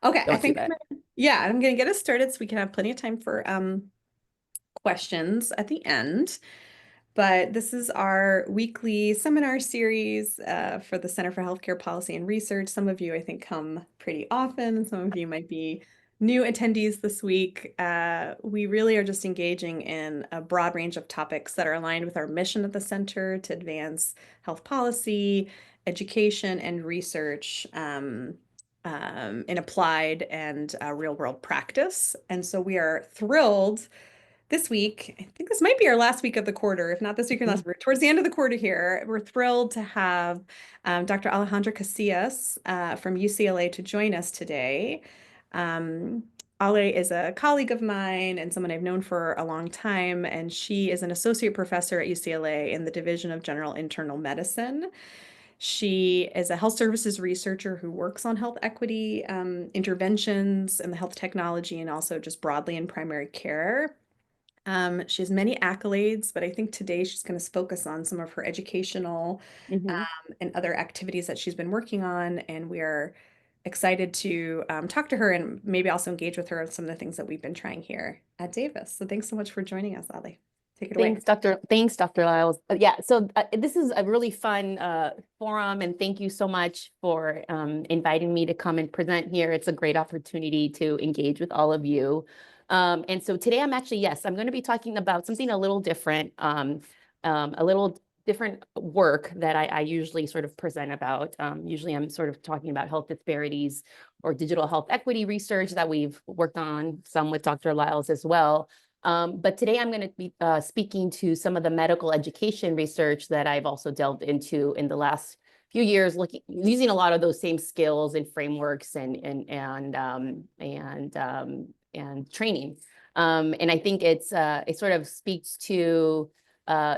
Okay, I Don't do think that. I'm gonna get us started so we can have plenty of time for questions at the end. But this is our weekly seminar series for the Center for Healthcare Policy and Research. Some of you, I think, come pretty often. Some of you might be new attendees this week. We really are just engaging in a broad range of topics that are aligned with our mission at the center to advance health policy, education, and research in applied and real world practice. And so we are thrilled this week. I think this might be our last week of the quarter, if not this week or last, we're towards the end of the quarter here. We're thrilled to have Dr. Alejandra Casillas from UCLA to join us today. Um, Ale is a colleague of mine and someone I've known for a long time, and she is an associate professor at UCLA in the Division of General Internal Medicine. She is a health services researcher who works on health equity interventions and the health technology and also just broadly in primary care. She has many accolades, but I think today she's going to focus on some of her educational Mm-hmm. and other activities that she's been working on. And we are excited to talk to her and maybe also engage with her on some of the things that we've been trying here at Davis. So thanks so much for joining us, Ali. Take it away. Thanks, Dr. Lyles. Yeah, so this is a really fun forum, and thank you so much for inviting me to come and present here. It's a great opportunity to engage with all of you. And so today I'm actually, yes, I'm going to be talking about something a little different, a little different work that I usually sort of present about. Usually I'm sort of talking about health disparities or digital health equity research that we've worked on, some with Dr. Lyles as well. But today I'm going to be speaking to some of the medical education research that I've also delved into in the last few years, using a lot of those same skills and frameworks and training. And I think it sort of speaks to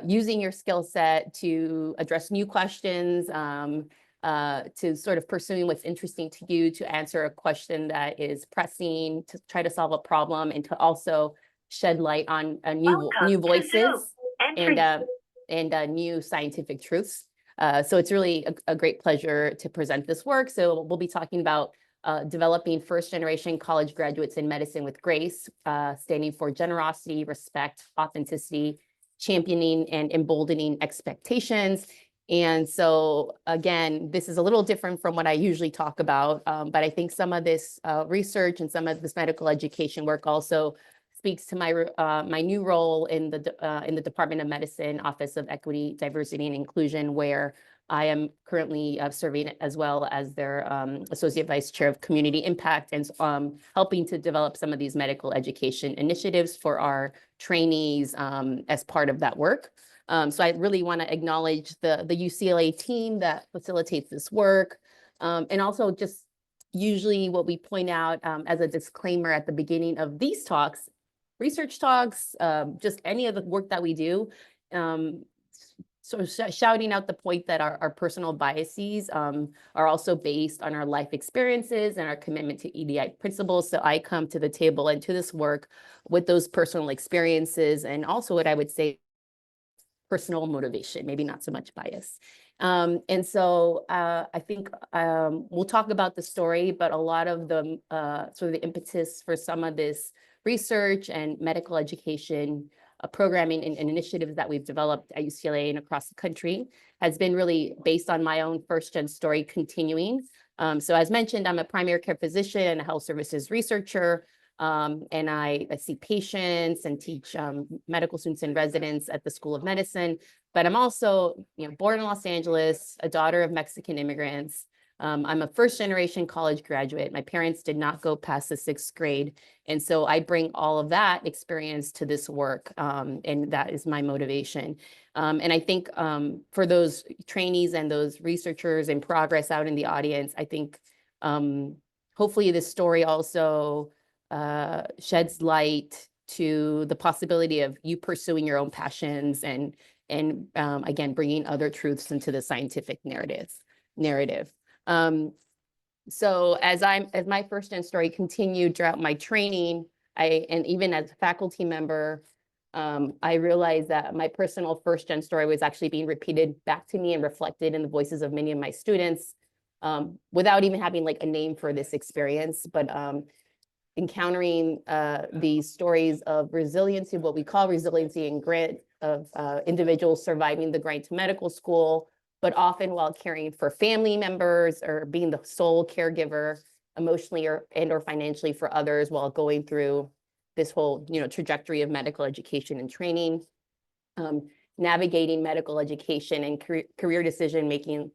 using your skill set to address new questions, to sort of pursuing what's interesting to you, to answer a question that is pressing, to try to solve a problem, and to also shed light on new voices and new scientific truths. So it's really a great pleasure to present this work. So we'll be talking about developing first-generation college graduates in medicine with grace, standing for generosity, respect, authenticity, championing and emboldening expectations. And so, again, this is a little different from what I usually talk about, but I think some of this research and some of this medical education work also speaks to my new role in the Department of Medicine, Office of Equity, Diversity, and Inclusion, where I am currently serving as well as their Associate Vice Chair of Community Impact and helping to develop some of these medical education initiatives for our trainees as part of that work. So I really want to acknowledge the UCLA team that facilitates this work, and also just usually what we point out as a disclaimer at the beginning of these talks, research talks, just any of the work that we do. Shouting out the point that our personal biases are also based on our life experiences and our commitment to EDI principles. So I come to the table and to this work with those personal experiences and also what I would say personal motivation, maybe not so much bias. And so I think we'll talk about the story, but a lot of the sort of the impetus for some of this research and medical education programming and initiatives that we've developed at UCLA and across the country has been really based on my own first-gen story continuing. So as mentioned, I'm a primary care physician and a health services researcher. And I see patients and teach medical students and residents at the School of Medicine. But I'm also, born in Los Angeles, a daughter of Mexican immigrants. I'm a first-generation college graduate. My parents did not go past the 6th grade. And so I bring all of that experience to this work, and that is my motivation. And I think for those trainees and those researchers in progress out in the audience, I think hopefully this story also sheds light to the possibility of you pursuing your own passions and again, bringing other truths into the scientific narrative. So as my first-gen story continued throughout my training, and even as a faculty member, I realized that my personal first-gen story was actually being repeated back to me and reflected in the voices of many of my students. without even having like a name for this experience, but encountering these stories of resiliency, what we call resiliency and grit of individuals surviving the grind to medical school, but often while caring for family members or being the sole caregiver emotionally or financially for others while going through this whole, trajectory of medical education and training, navigating medical education and career decision making,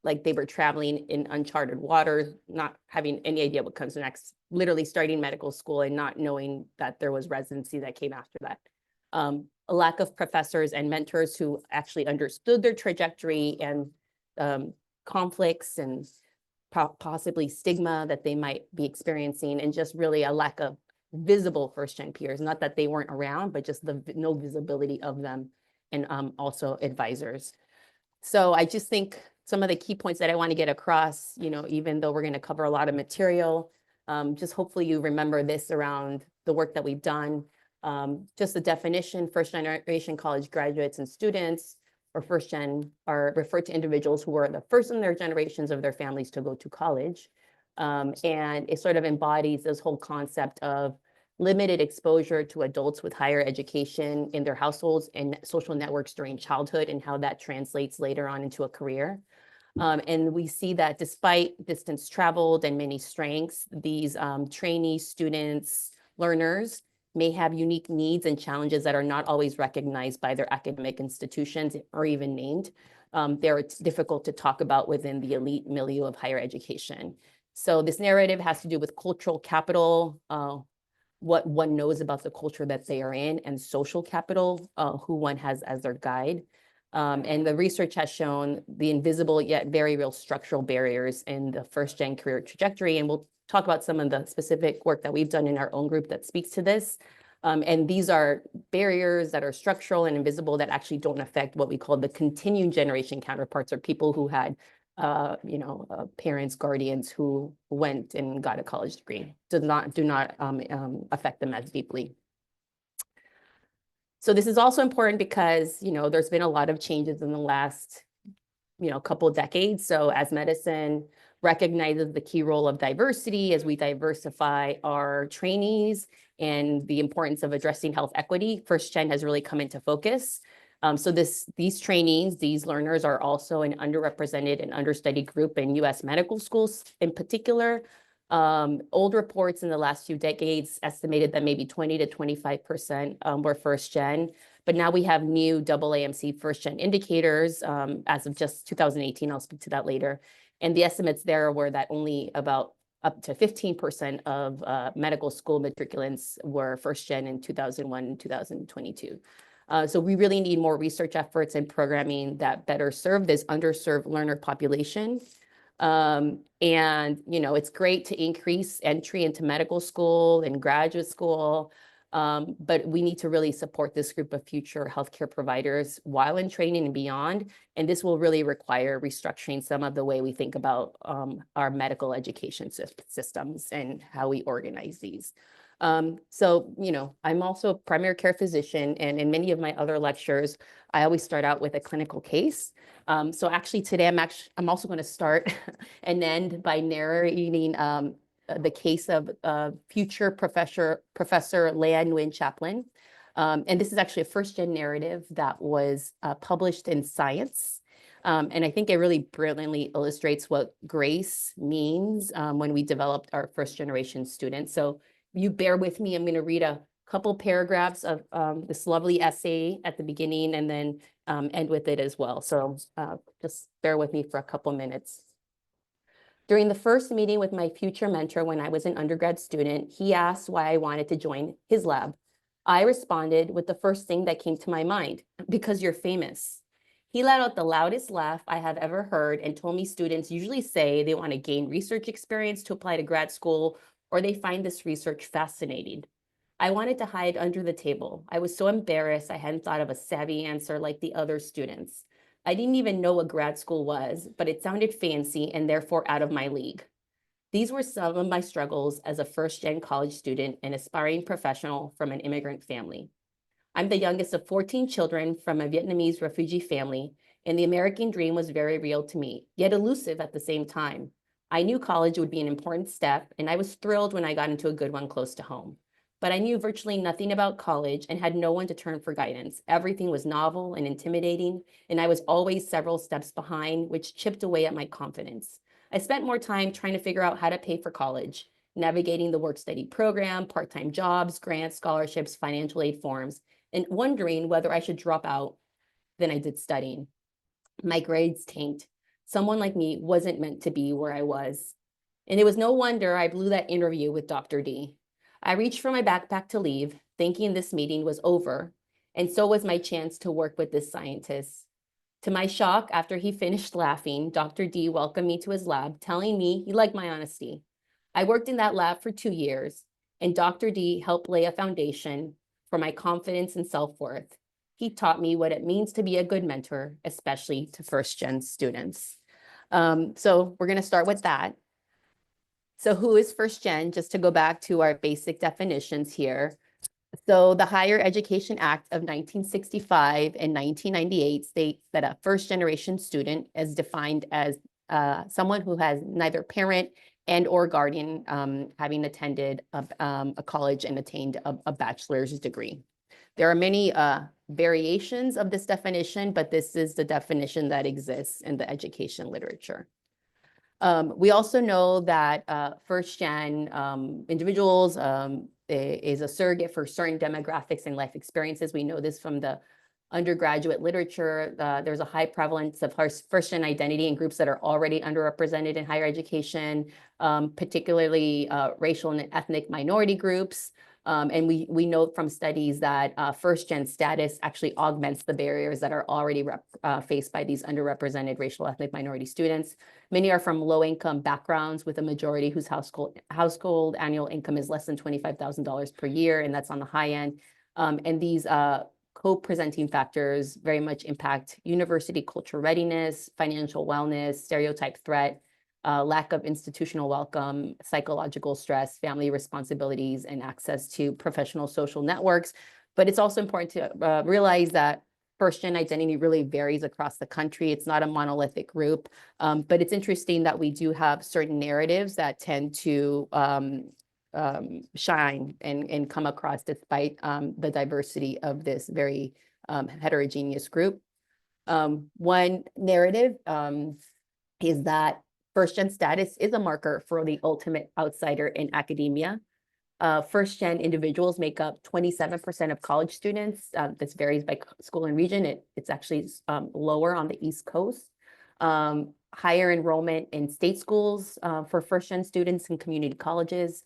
like they were traveling in uncharted waters, not having any idea what comes next, literally starting medical school and not knowing that there was residency that came after that. A lack of professors and mentors who actually understood their trajectory and conflicts and possibly stigma that they might be experiencing, and just really a lack of visible first-gen peers, not that they weren't around, but just no visibility of them, and also advisors. So I just think some of the key points that I want to get across, even though we're going to cover a lot of material, just hopefully you remember this around the work that we've done. Just the definition, first generation college graduates and students, or first gen, are referred to individuals who were the first in their generations of their families to go to college. And it sort of embodies this whole concept of limited exposure to adults with higher education in their households and social networks during childhood, and how that translates later on into a career. And we see that despite distance traveled and many strengths, these trainees, students, learners may have unique needs and challenges that are not always recognized by their academic institutions or even named. They're difficult to talk about within the elite milieu of higher education. So this narrative has to do with cultural capital, what one knows about the culture that they are in, and social capital, who one has as their guide. And the research has shown the invisible yet very real structural barriers in the first gen career trajectory. And we'll talk about some of the specific work that we've done in our own group that speaks to this. And these are barriers that are structural and invisible that actually don't affect what we call the continuing generation counterparts, or people who had parents, guardians who went and got a college degree. Do not affect them as deeply. So this is also important because, there's been a lot of changes in the last, couple of decades. So as medicine recognizes the key role of diversity, as we diversify our trainees and the importance of addressing health equity, first gen has really come into focus. So these trainees, these learners, are also an underrepresented and understudied group in US medical schools in particular. Old reports in the last few decades estimated that maybe 20 to 25% were first gen, but now we have new AAMC first gen indicators as of just 2018. I'll speak to that later. And the estimates there were that only about up to 15% of medical school matriculants were first gen in 2001 and 2022. So we really need more research efforts and programming that better serve this underserved learner population. And, it's great to increase entry into medical school and graduate school, but we need to really support this group of future healthcare providers while in training and beyond. And this will really require restructuring some of the way we think about our medical education systems and how we organize these. So, I'm also a primary care physician, and in many of my other lectures, I always start out with a clinical case. So actually today, I'm also going to start and end by narrating the case of future Professor Leanne Nguyen Chaplin. And this is actually a first-gen narrative that was published in Science. And I think it really brilliantly illustrates what grace means when we developed our first-generation students. So you bear with me, I'm going to read a couple paragraphs of this lovely essay at the beginning, and then end with it as well. So just bear with me for a couple minutes. During the first meeting with my future mentor when I was an undergrad student, he asked why I wanted to join his lab. I responded with the first thing that came to my mind: because you're famous. He let out the loudest laugh I have ever heard and told me students usually say they want to gain research experience to apply to grad school, or they find this research fascinating. I wanted to hide under the table. I was so embarrassed I hadn't thought of a savvy answer like the other students. I didn't even know what grad school was, but it sounded fancy and therefore out of my league. These were some of my struggles as a first-gen college student and aspiring professional from an immigrant family. I'm the youngest of 14 children from a Vietnamese refugee family, and the American dream was very real to me, yet elusive at the same time. I knew college would be an important step, and I was thrilled when I got into a good one close to home. But I knew virtually nothing about college and had no one to turn for guidance. Everything was novel and intimidating, and I was always several steps behind, which chipped away at my confidence. I spent more time trying to figure out how to pay for college, navigating the work-study program, part-time jobs, grants, scholarships, financial aid forms, and wondering whether I should drop out than I did studying. My grades tanked. Someone like me wasn't meant to be where I was. And it was no wonder I blew that interview with Dr. D. I reached for my backpack to leave, thinking this meeting was over, and so was my chance to work with this scientist. To my shock, after he finished laughing, Dr. D welcomed me to his lab, telling me he liked my honesty. I worked in that lab for 2 years, and Dr. D helped lay a foundation for my confidence and self-worth. He taught me what it means to be a good mentor, especially to first-gen students. So we're going to start with that. So who is first-gen? Just to go back to our basic definitions here. So the Higher Education Act of 1965 and 1998 state that a first-generation student is defined as someone who has neither parent and or guardian having attended a college and attained a bachelor's degree. There are many variations of this definition, but this is the definition that exists in the education literature. We also know that first-gen individuals is a surrogate for certain demographics and life experiences. We know this from the undergraduate literature. There's a high prevalence of first-gen identity in groups that are already underrepresented in higher education, particularly racial and ethnic minority groups. And we know from studies that first-gen status actually augments the barriers that are already faced by these underrepresented racial ethnic minority students. Many are from low-income backgrounds, with a majority whose household annual income is less than $25,000 per year, and that's on the high end. And these co-presenting factors very much impact university culture readiness, financial wellness, stereotype threat, lack of institutional welcome, psychological stress, family responsibilities, and access to professional social networks. But it's also important to realize that first-gen identity really varies across the country. It's not a monolithic group, but it's interesting that we do have certain narratives that tend to shine and come across despite the diversity of this very heterogeneous group. One narrative is that first-gen status is a marker for the ultimate outsider in academia. First-gen individuals make up 27% of college students. This varies by school and region. It's actually lower on the East Coast. Higher enrollment in state schools for first-gen students in community colleges.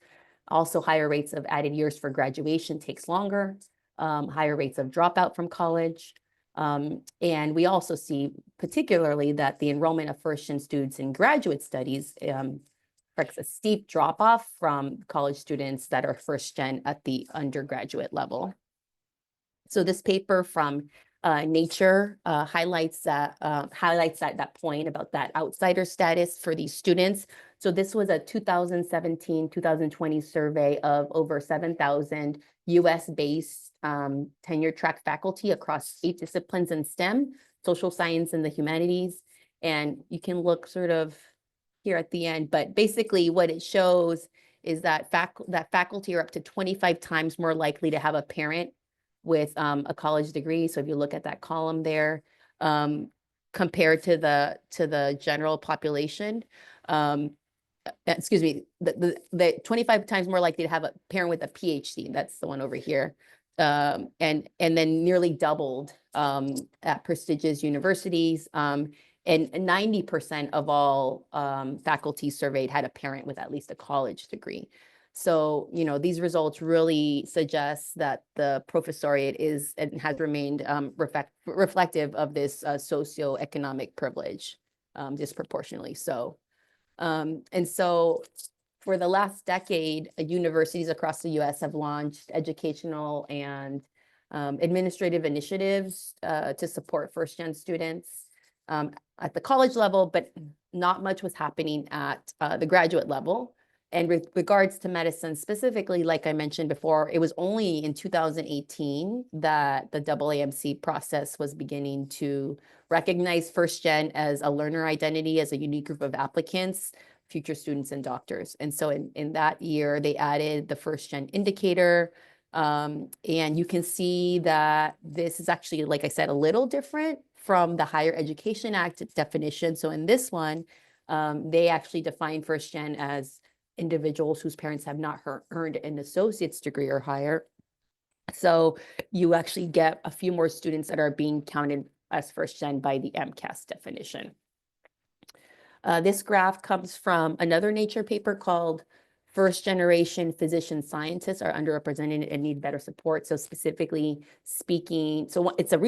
Also higher rates of added years for graduation takes longer. Higher rates of dropout from college. And we also see particularly that the enrollment of first-gen students in graduate studies reflects a steep drop-off from college students that are first-gen at the undergraduate level. So this paper from Nature highlights that point about that outsider status for these students. So this was a 2017-2020 survey of over 7,000 US-based tenure track faculty across 8 disciplines in STEM, social science, and the humanities. And you can look sort of here at the end, but basically what it shows is that faculty are up to 25 times more likely to have a parent with a college degree. So if you look at that column there, compared to the general population, excuse me, the 25 times more likely to have a parent with a PhD. That's the one over here. And then nearly doubled at prestigious universities. And 90% of all faculty surveyed had a parent with at least a college degree. So, you know, these results really suggest that the professoriate is and has remained reflective of this socioeconomic privilege, disproportionately so. And so for the last decade, universities across the US have launched educational and administrative initiatives to support first-gen students at the college level, but not much was happening at the graduate level. And with regards to medicine specifically, like I mentioned before, it was only in 2018 that the AAMC process was beginning to recognize first gen as a learner identity, as a unique group of applicants, future students and doctors. And so in that year, they added the first gen indicator. And you can see that this is actually, like I said, a little different from the Higher Education Act definition. So in this one, they actually define first gen as individuals whose parents have not earned an associate's degree or higher. So you actually get a few more students that are being counted as first gen by the MCAS definition. This graph comes from another Nature paper called First Generation Physician Scientists Are Underrepresented and Need Better Support. So specifically speaking, so it's a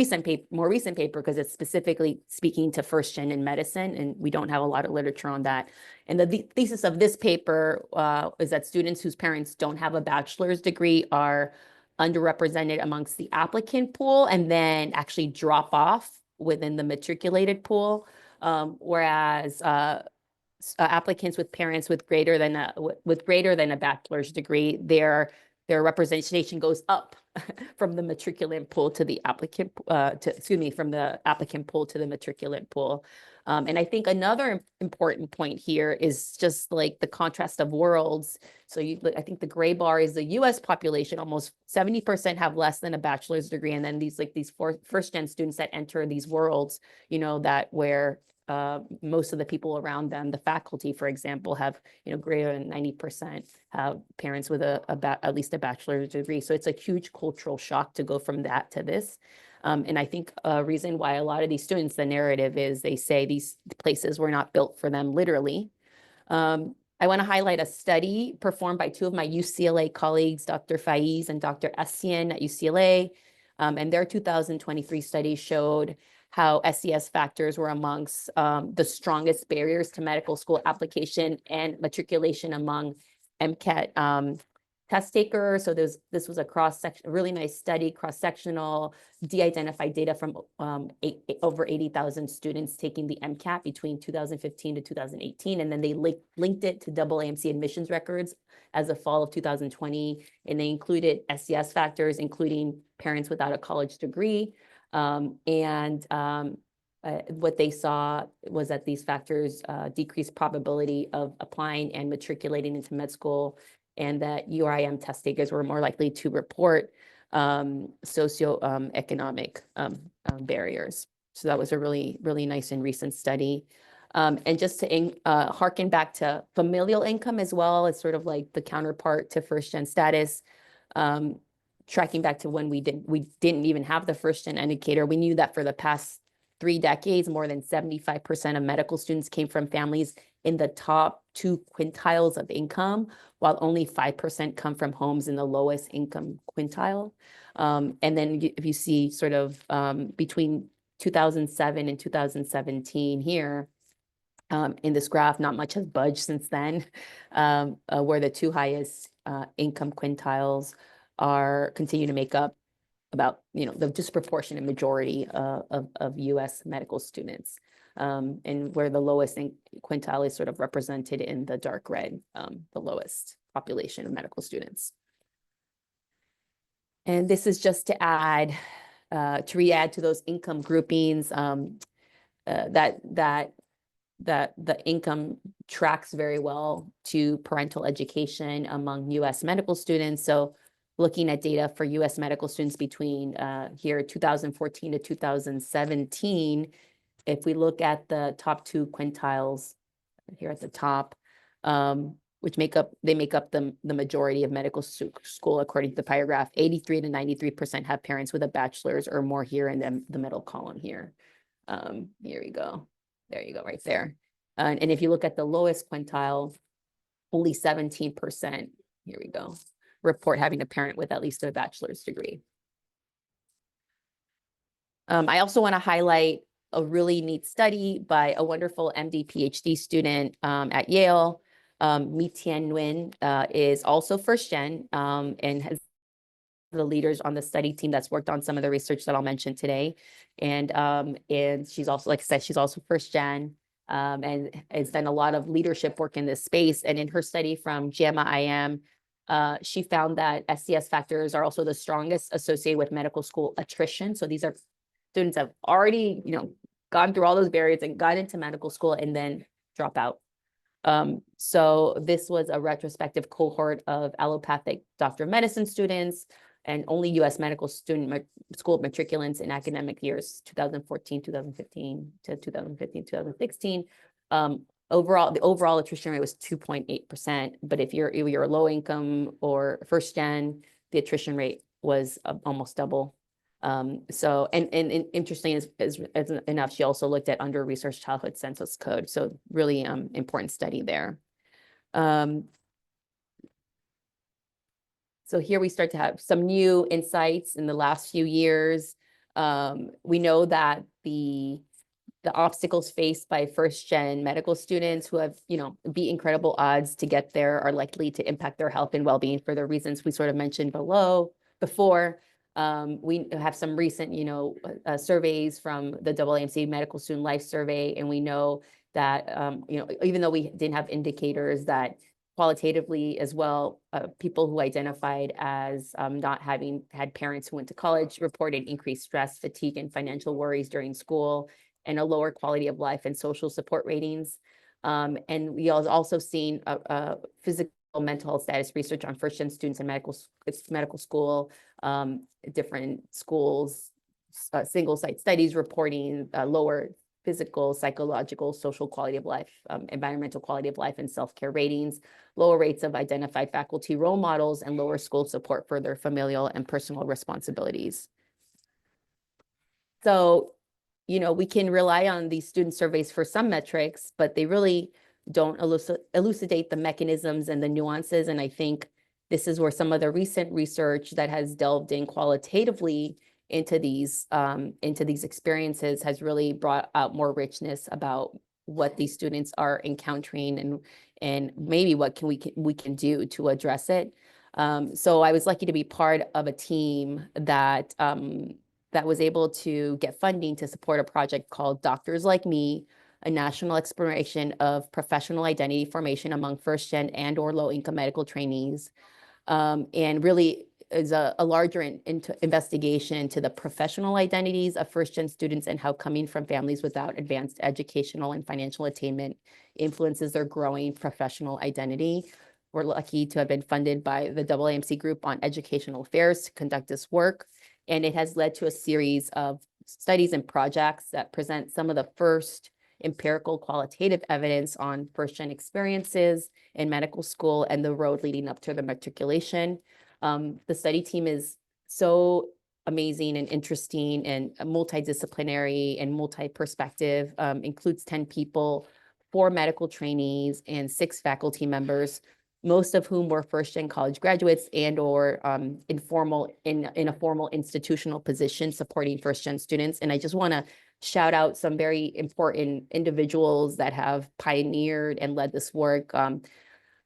more recent paper because it's specifically speaking to first gen in medicine, and we don't have a lot of literature on that. And the thesis of this paper is that students whose parents don't have a bachelor's degree are underrepresented amongst the applicant pool and then actually drop off within the matriculated pool. Whereas applicants with parents with greater than a bachelor's degree, their representation goes up from the matriculant pool to the applicant from the applicant pool to the matriculant pool. And I think another important point here is just like the contrast of worlds. So I think the gray bar is the US population, almost 70% have less than a bachelor's degree. And then these first gen students that enter these worlds, that where most of the people around them, the faculty, for example, have greater than 90% have parents with at least a bachelor's degree. So it's a huge cultural shock to go from that to this. And I think a reason why a lot of these students, the narrative is they say these places were not built for them literally. I want to highlight a study performed by two of my UCLA colleagues, Dr. Faiz and Dr. Essien at UCLA. And their 2023 study showed how SES factors were amongst the strongest barriers to medical school application and matriculation among MCAT test takers. So this was a really nice study, cross-sectional, de-identified data from over 80,000 students taking the MCAT between 2015 to 2018. And then they linked it to AAMC admissions records as of fall of 2020. And they included SES factors, including parents without a college degree. What they saw was that these factors decreased probability of applying and matriculating into med school, and that URIM test takers were more likely to report socioeconomic barriers. So that was a really, really nice and recent study. And just to harken back to familial income as well, as sort of like the counterpart to first gen status. Tracking back to when we didn't even have the first gen indicator, we knew that for the past 3 decades, more than 75% of medical students came from families in the top 2 quintiles of income, while only 5% come from homes in the lowest income quintile. And then if you see sort of between 2007 and 2017 here, in this graph, not much has budged since then, where the 2 highest income quintiles continue to make up about the disproportionate majority of U.S. medical students, and where the lowest quintile is sort of represented in the dark red, the lowest population of medical students. And this is just to add, to re-add to those income groupings, that the income tracks very well to parental education among U.S. medical students. So looking at data for U.S. medical students between here 2014 to 2017, if we look at the top 2 quintiles here at the top, which make up the majority of medical school according to the paragraph, 83 to 93% have parents with a bachelor's or more here in the middle column here. Here we go. There you go, right there. And if you look at the lowest quintile, only 17%, here we go, report having a parent with at least a bachelor's degree. I also want to highlight a really neat study by a wonderful MD PhD student at Yale. Mi Tien Nguyen is also first gen and has the leaders on the study team that's worked on some of the research that I'll mention today. And she's also, like I said, she's also first gen. and has done a lot of leadership work in this space. And in her study from JAMA IM, she found that SCS factors are also the strongest associated with medical school attrition. So these are students have already, gone through all those barriers and got into medical school and then drop out. So this was a retrospective cohort of allopathic doctor of medicine students and only U.S. medical school matriculants in academic years 2014, 2015 to 2015, 2016. The overall attrition rate was 2.8%. But if you're low income or first gen, the attrition rate was almost double. So interesting as enough, she also looked at under-researched childhood census code. So really important study there. So here we start to have some new insights in the last few years. We know that the obstacles faced by first-gen medical students who have, beat incredible odds to get there are likely to impact their health and well-being for the reasons we sort of mentioned before. We have some recent, surveys from the AAMC Medical Student Life Survey, and we know that, even though we didn't have indicators that qualitatively as well, people who identified as not having had parents who went to college reported increased stress, fatigue, and financial worries during school, and a lower quality of life and social support ratings. And we also seen physical mental health status research on first-gen students in medical school, different schools, single site studies reporting lower physical, psychological, social quality of life, environmental quality of life, and self-care ratings, lower rates of identified faculty role models, and lower school support for their familial and personal responsibilities. So, we can rely on these student surveys for some metrics, but they really don't elucidate the mechanisms and the nuances. And I think this is where some of the recent research that has delved in qualitatively into these experiences has really brought out more richness about what these students are encountering and maybe what we can do to address it. So I was lucky to be part of a team that was able to get funding to support a project called Doctors Like Me, a national exploration of professional identity formation among first-gen and/or low-income medical trainees, and really is a larger investigation into the professional identities of first-gen students and how coming from families without advanced educational and financial attainment influences their growing professional identity. We're lucky to have been funded by the AAMC Group on Educational Affairs to conduct this work, and it has led to a series of studies and projects that present some of the first empirical qualitative evidence on first-gen experiences in medical school and the road leading up to the matriculation. The study team is so amazing and interesting and multidisciplinary and multi-perspective, includes 10 people, 4 medical trainees, and 6 faculty members, most of whom were first-gen college graduates and/or in a formal institutional position supporting first-gen students. And I just want to shout out some very important individuals that have pioneered and led this work.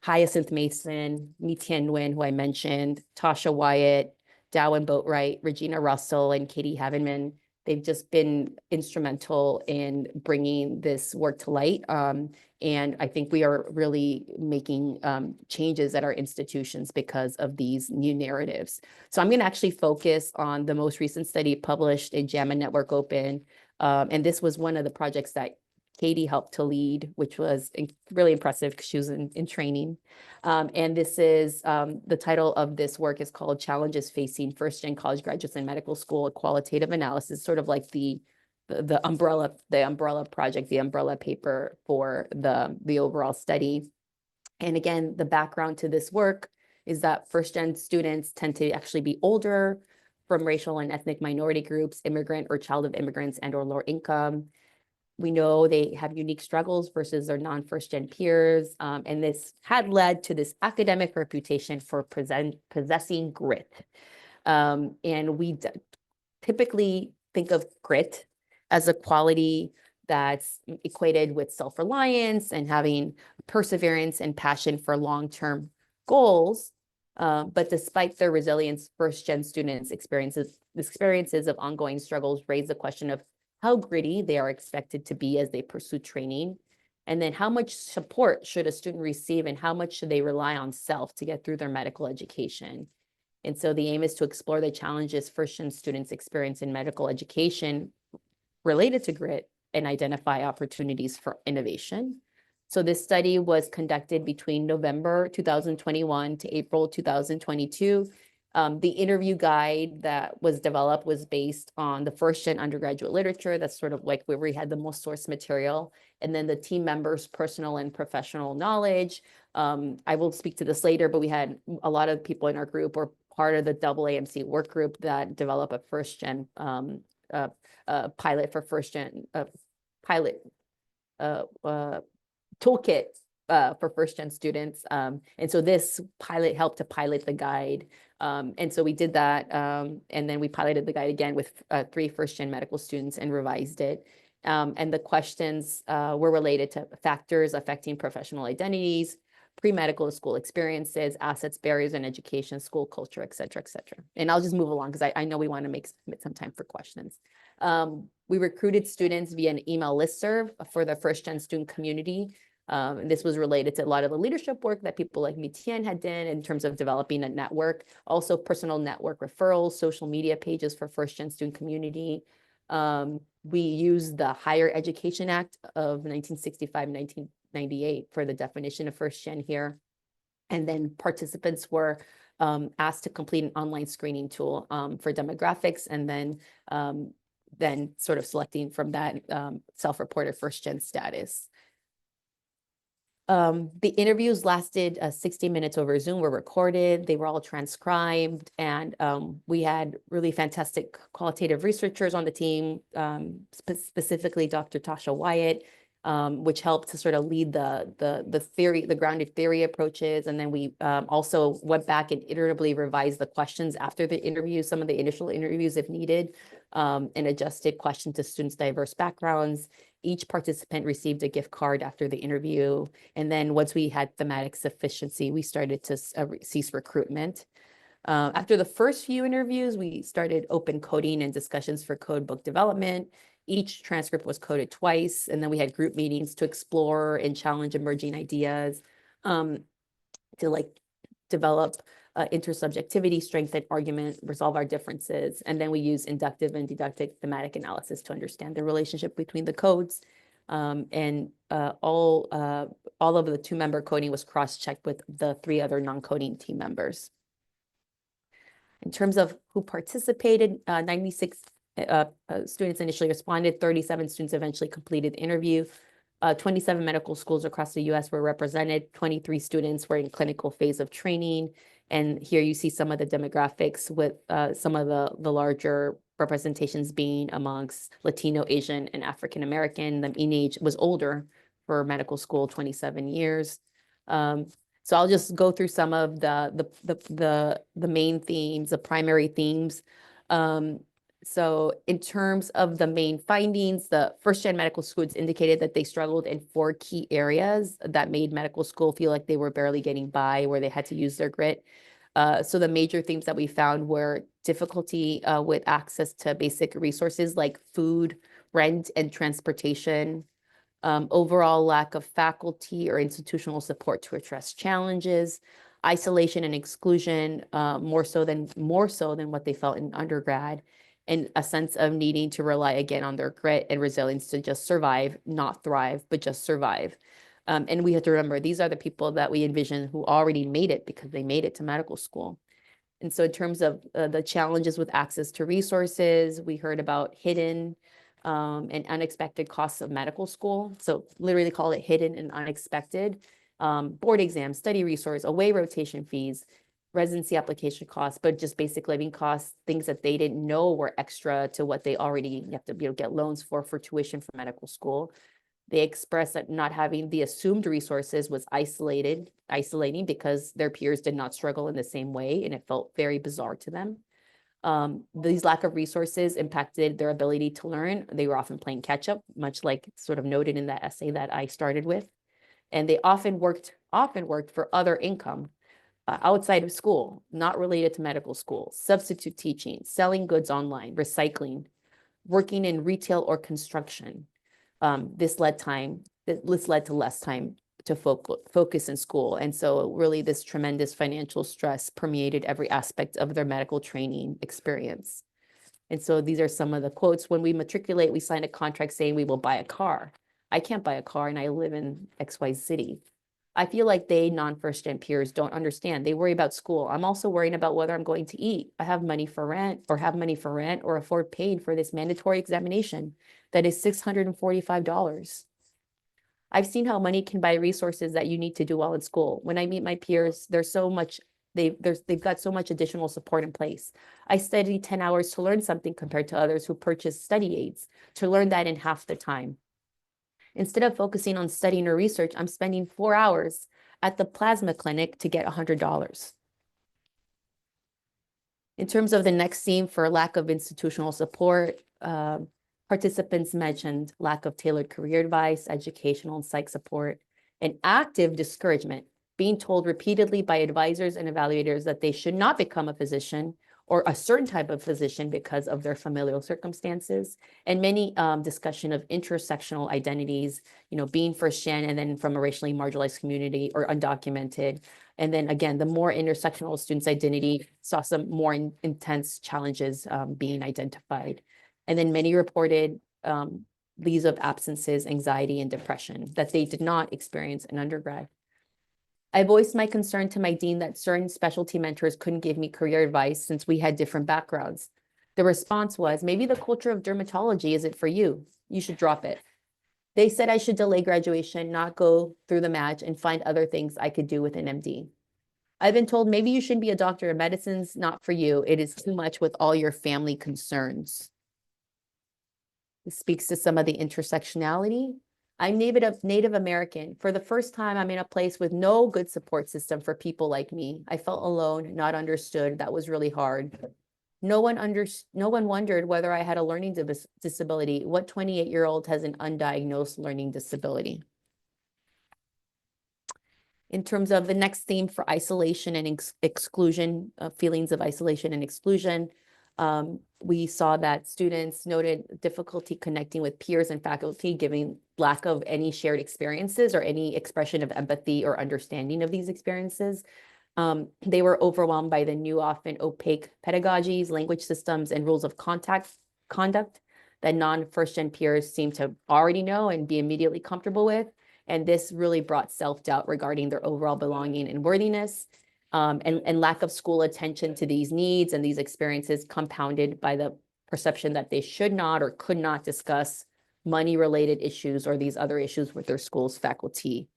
Hyacinth Mason, Mi Tien Nguyen, who I mentioned, Tasha Wyatt, Dowen Boatwright, Regina Russell, and Katie Havenman. They've just been instrumental in bringing this work to light. And I think we are really making changes at our institutions because of these new narratives. So I'm going to actually focus on the most recent study published in JAMA Network Open. And this was one of the projects that Katie helped to lead, which was really impressive because she was in training. And this is the title of this work is called Challenges Facing First-Gen College Graduates in Medical School, a Qualitative Analysis, sort of like the umbrella project, the umbrella paper for the overall study. And again, the background to this work is that first-gen students tend to actually be older, from racial and ethnic minority groups, immigrant or child of immigrants and or lower income. We know they have unique struggles versus their non-first-gen peers. And this had led to this academic reputation for possessing grit. And we typically think of grit as a quality that's equated with self-reliance and having perseverance and passion for long-term goals. But despite their resilience, first-gen students' experiences of ongoing struggles raise the question of how gritty they are expected to be as they pursue training And then how much support should a student receive and how much should they rely on self to get through their medical education? And so the aim is to explore the challenges first-gen students experience in medical education related to grit and identify opportunities for innovation. So this study was conducted between November 2021 to April 2022. The interview guide that was developed was based on the first-gen undergraduate literature. That's sort of like where we had the most source material. And then the team members' personal and professional knowledge. I will speak to this later, but we had a lot of people in our group were part of the AAMC work group that developed a first-gen pilot for first-gen pilot toolkit for first-gen students. And so this pilot helped to pilot the guide. And so we did that. And then we piloted the guide again with 3 first-gen medical students and revised it. And the questions were related to factors affecting professional identities, pre-medical school experiences, assets, barriers in education, school culture, et cetera, et cetera. And I'll just move along because I know we want to make some time for questions. We recruited students via an email listserv for the first-gen student community. This was related to a lot of the leadership work that people like Mitien had done in terms of developing a network, also personal network referrals, social media pages for first-gen student community. We used the Higher Education Act of 1965 and 1998 for the definition of first-gen here. And then participants were asked to complete an online screening tool for demographics, and then sort of selecting from that self-reported first-gen status. The interviews lasted 60 minutes over Zoom, were recorded, they were all transcribed, and we had really fantastic qualitative researchers on the team, specifically Dr. Tasha Wyatt, which helped to sort of lead the theory, the grounded theory approaches. And then we also went back and iteratively revised the questions after the interview, some of the initial interviews if needed, and adjusted questions to students' diverse backgrounds. Each participant received a gift card after the interview. And then once we had thematic sufficiency, we started to cease recruitment. After the first few interviews, we started open coding and discussions for code book development. Each transcript was coded twice, and then we had group meetings to explore and challenge emerging ideas, to like develop intersubjectivity, strengthen argument, resolve our differences. And then we use inductive and deductive thematic analysis to understand the relationship between the codes. And all of the 2-member coding was cross-checked with the 3 other non-coding team members. In terms of who participated, 96 students initially responded, 37 students eventually completed the interview. 27 medical schools across the US were represented, 23 students were in clinical phase of training. And here you see some of the demographics with some of the larger representations being amongst Latino, Asian, and African American. The mean age was older for medical school, 27 years. So I'll just go through some of the main themes, the primary themes. So in terms of the main findings, the first-gen medical schools indicated that they struggled in 4 key areas that made medical school feel like they were barely getting by, where they had to use their grit. So the major themes that we found were difficulty with access to basic resources like food, rent, and transportation, overall lack of faculty or institutional support to address challenges, isolation and exclusion, more so than what they felt in undergrad, and a sense of needing to rely again on their grit and resilience to just survive, not thrive, but just survive. And we have to remember, these are the people that we envision who already made it because they made it to medical school. And so in terms of the challenges with access to resources, we heard about hidden and unexpected costs of medical school. So literally call it hidden and unexpected. Board exams, study resource, away rotation fees, residency application costs, but just basic living costs, things that they didn't know were extra to what they already have to get loans for tuition for medical school. They expressed that not having the assumed resources was isolating because their peers did not struggle in the same way, and it felt very bizarre to them. These lack of resources impacted their ability to learn. They were often playing catch up, much like sort of noted in that essay that I started with. And they often worked for other income outside of school, not related to medical school, substitute teaching, selling goods online, recycling, working in retail or construction. This led to less time to focus in school. And so really this tremendous financial stress permeated every aspect of their medical training experience. And so these are some of the quotes. When we matriculate, we sign a contract saying we will buy a car. I can't buy a car and I live in XY city. I feel like they non-first gen peers don't understand. They worry about school. I'm also worrying about whether I'm going to eat. I have money for rent or afford paid for this mandatory examination that is $645. I've seen how money can buy resources that you need to do well in school. When I meet my peers, there's so much, they've got so much additional support in place. I study 10 hours to learn something compared to others who purchase study aids to learn that in half the time. Instead of focusing on studying or research, I'm spending 4 hours at the plasma clinic to get $100. In terms of the next theme for lack of institutional support, participants mentioned lack of tailored career advice, educational and psych support, and active discouragement, being told repeatedly by advisors and evaluators that they should not become a physician or a certain type of physician because of their familial circumstances, and many discussion of intersectional identities, being first gen and then from a racially marginalized community or undocumented. And then again, the more intersectional students' identity saw some more intense challenges being identified. And then many reported leaves of absences, anxiety, and depression that they did not experience in undergrad. I voiced my concern to my dean that certain specialty mentors couldn't give me career advice since we had different backgrounds. The response was, maybe the culture of dermatology isn't for you. You should drop it. They said I should delay graduation, not go through the match, and find other things I could do with an MD. I've been told maybe you shouldn't be a doctor. Medicine's not for you. It is too much with all your family concerns. This speaks to some of the intersectionality. I'm Native American. For the first time, I'm in a place with no good support system for people like me. I felt alone, not understood. That was really hard. No one wondered whether I had a learning disability. What 28-year-old has an undiagnosed learning disability? In terms of the next theme for isolation and exclusion, feelings of isolation and exclusion, we saw that students noted difficulty connecting with peers and faculty, given lack of any shared experiences or any expression of empathy or understanding of these experiences. They were overwhelmed by the new, often opaque pedagogies, language systems, and rules of conduct that non-first-gen peers seem to already know and be immediately comfortable with. And this really brought self-doubt regarding their overall belonging and worthiness, and lack of school attention to these needs and these experiences, compounded by the perception that they should not or could not discuss money-related issues or these other issues with their school's faculty.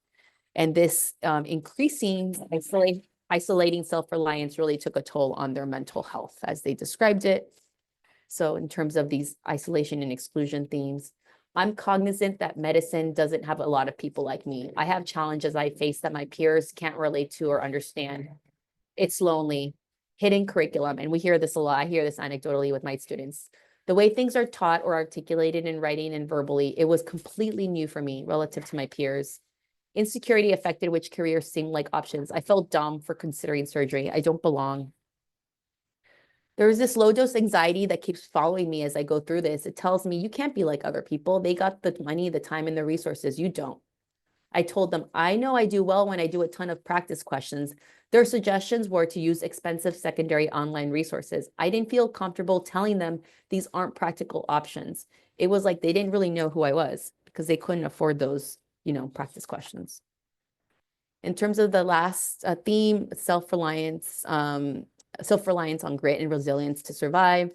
And this increasing isolating self-reliance really took a toll on their mental health, as they described it. So in terms of these isolation and exclusion themes, I'm cognizant that medicine doesn't have a lot of people like me. I have challenges I face that my peers can't relate to or understand. It's lonely, hidden curriculum, and we hear this a lot. I hear this anecdotally with my students. The way things are taught or articulated in writing and verbally, it was completely new for me relative to my peers. Insecurity affected which careers seemed like options. I felt dumb for considering surgery. I don't belong. There's this low dose anxiety that keeps following me as I go through this. It tells me you can't be like other people. They got the money, the time, and the resources. You don't. I told them, I know I do well when I do a ton of practice questions. Their suggestions were to use expensive secondary online resources. I didn't feel comfortable telling them these aren't practical options. It was like they didn't really know who I was because they couldn't afford those, practice questions. In terms of the last theme, self-reliance on grit and resilience to survive.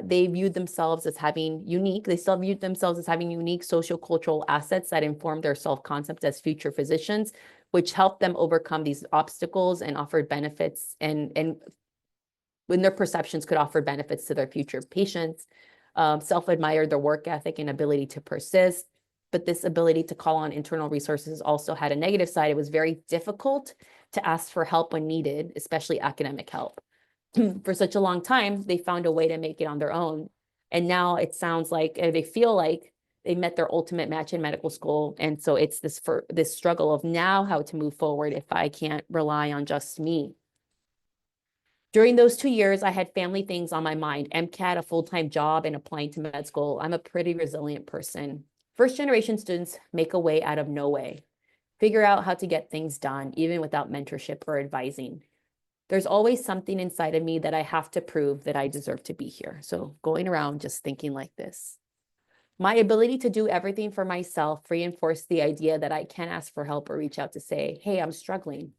They viewed themselves as having they still viewed themselves as having unique sociocultural assets that inform their self-concept as future physicians, which helped them overcome these obstacles and offered benefits and when their perceptions could offer benefits to their future patients. Self-admired their work ethic and ability to persist. But this ability to call on internal resources also had a negative side. It was very difficult to ask for help when needed, especially academic help. For such a long time, they found a way to make it on their own. And now it sounds like they feel like they met their ultimate match in medical school. And so it's this struggle of now how to move forward if I can't rely on just me. During those 2 years, I had family things on my mind, MCAT, a full-time job, and applying to med school. I'm a pretty resilient person. First-generation students make a way out of no way, figure out how to get things done, even without mentorship or advising. There's always something inside of me that I have to prove that I deserve to be here. So going around just thinking like this. My ability to do everything for myself reinforced the idea that I can ask for help or reach out to say, hey, I'm struggling.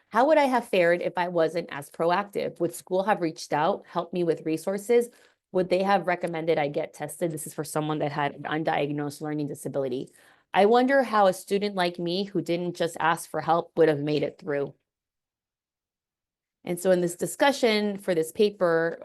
How would I have fared if I wasn't as proactive? Would school have reached out, helped me with resources? Would they have recommended I get tested? This is for someone that had an undiagnosed learning disability. I wonder how a student like me who didn't just ask for help would have made it through. And so in this discussion for this paper,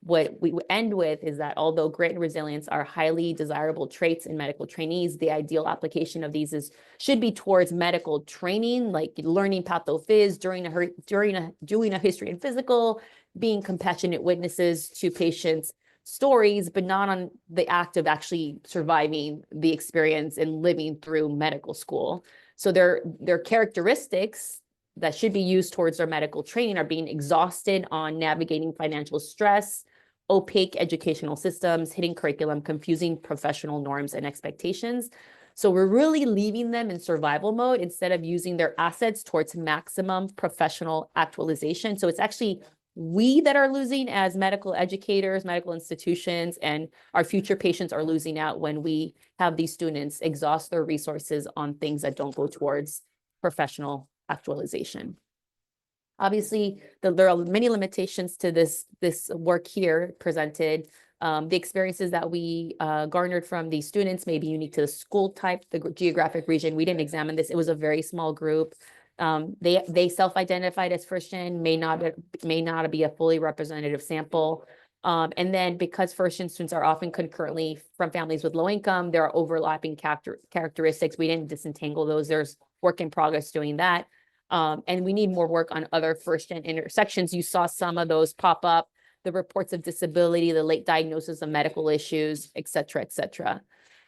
what we end with is that although grit and resilience are highly desirable traits in medical trainees, the ideal application of these should be towards medical training, like learning pathophys doing a history and physical, being compassionate witnesses to patients' stories, but not on the act of actually surviving the experience and living through medical school. So their characteristics that should be used towards their medical training are being exhausted on navigating financial stress, opaque educational systems, hidden curriculum, confusing professional norms and expectations. So we're really leaving them in survival mode instead of using their assets towards maximum professional actualization. So it's actually we that are losing as medical educators, medical institutions, and our future patients are losing out when we have these students exhaust their resources on things that don't go towards professional actualization. Obviously, there are many limitations to this work here presented. The experiences that we garnered from these students may be unique to the school type, the geographic region. We didn't examine this. It was a very small group. They self-identified as first-gen, may not be a fully representative sample. And then because first-gen students are often concurrently from families with low income, there are overlapping characteristics. We didn't disentangle those. There's work in progress doing that. And we need more work on other first-gen intersections. You saw some of those pop up, the reports of disability, the late diagnosis of medical issues, et cetera, et cetera.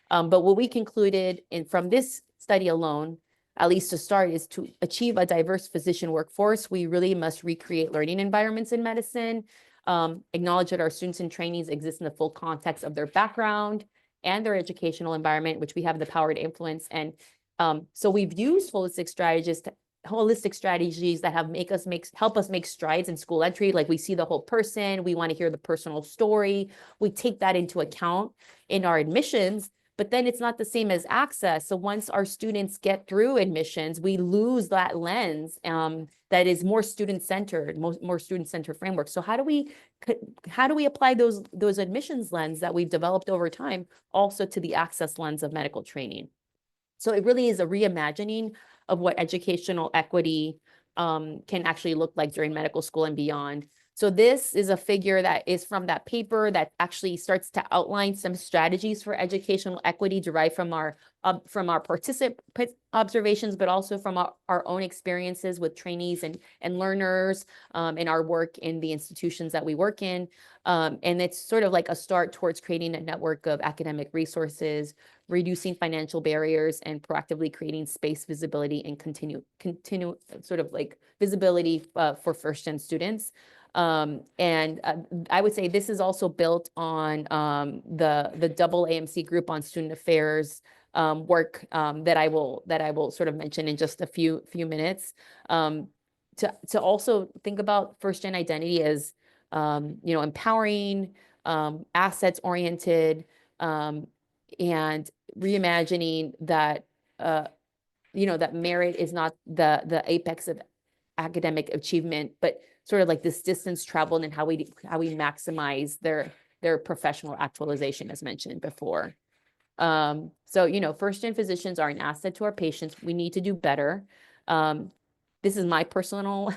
But what we concluded from this study alone, at least to start, is to achieve a diverse physician workforce, we really must recreate learning environments in medicine, acknowledge that our students and trainees exist in the full context of their background and their educational environment, which we have the power to influence. And so we've used holistic strategies that help us make strides in school entry. Like we see the whole person, we want to hear the personal story. We take that into account in our admissions, but then it's not the same as access. So once our students get through admissions, we lose that lens that is more student-centered, more student-centered framework. So how do we apply those admissions lens that we've developed over time also to the access lens of medical training? So it really is a reimagining of what educational equity can actually look like during medical school and beyond. So this is a figure that is from that paper that actually starts to outline some strategies for educational equity derived from our participant observations, but also from our own experiences with trainees and learners in our work in the institutions that we work in. And it's sort of like a start towards creating a network of academic resources, reducing financial barriers, and proactively creating space, visibility, and continue sort of like visibility for first-gen students. And I would say this is also built on the double AMC group on student affairs work that I will sort of mention in just a few minutes. To also think about first-gen identity as empowering, assets oriented, and reimagining that that merit is not the apex of academic achievement, but sort of like this distance traveled and how we maximize their professional actualization, as mentioned before. So first-gen physicians are an asset to our patients. We need to do better. This is my personal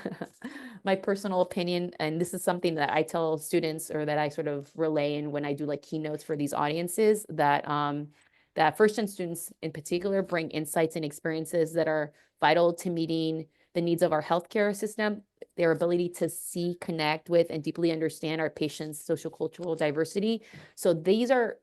opinion, and this is something that I tell students, or that I sort of relay in when I do like keynotes for these audiences, that that first-gen students in particular bring insights and experiences that are vital to meeting the needs of our healthcare system, their ability to see, connect with, and deeply understand our patients' social cultural diversity. So these are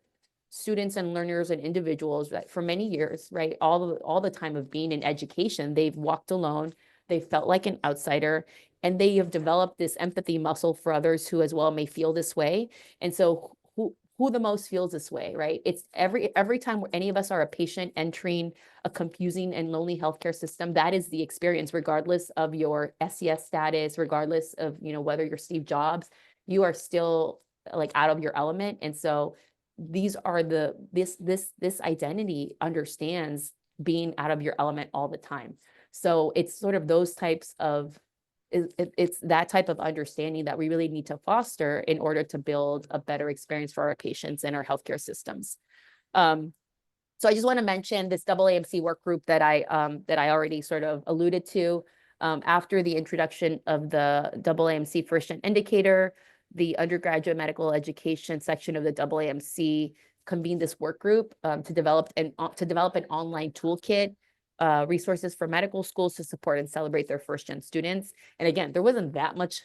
students and learners and individuals that for many years, right, all the time of being in education, they've walked alone, they felt like an outsider, and they have developed this empathy muscle for others who as well may feel this way. And so who the most feels this way, right? It's every time where any of us are a patient entering a confusing and lonely healthcare system, that is the experience, regardless of your SES status, regardless of, you know, whether you're Steve Jobs, you are still like out of your element. And so these are this identity understands being out of your element all the time. So it's sort of those types of it's that type of understanding that we really need to foster in order to build a better experience for our patients and our healthcare systems. So I just want to mention this AAMC work group that I already sort of alluded to. After the introduction of the AAMC first gen indicator, the undergraduate medical education section of the AAMC convened this work group to develop an online toolkit, resources for medical schools to support and celebrate their first gen students. And again, there wasn't that much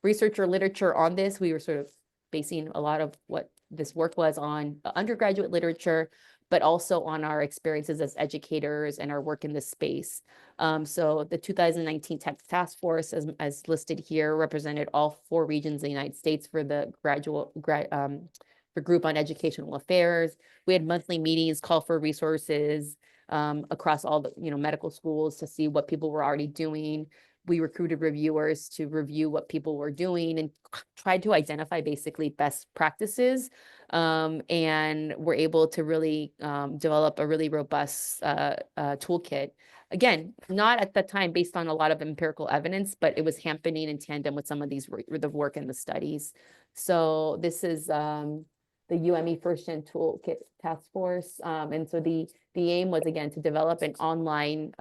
research or literature on this. We were sort of basing a lot of what this work was on undergraduate literature, but also on our experiences as educators and our work in this space. So the 2019 Tech Task Force, as listed here, represented all 4 regions in the United States for the for group on educational affairs. We had monthly meetings, call for resources across all the medical schools to see what people were already doing. We recruited reviewers to review what people were doing and tried to identify basically best practices, and were able to really develop a really robust toolkit. Again, not at the time based on a lot of empirical evidence, but it was happening in tandem with some of the work in the studies. So this is the UME First Gen Toolkit Task Force. And so the aim was, again, to develop an online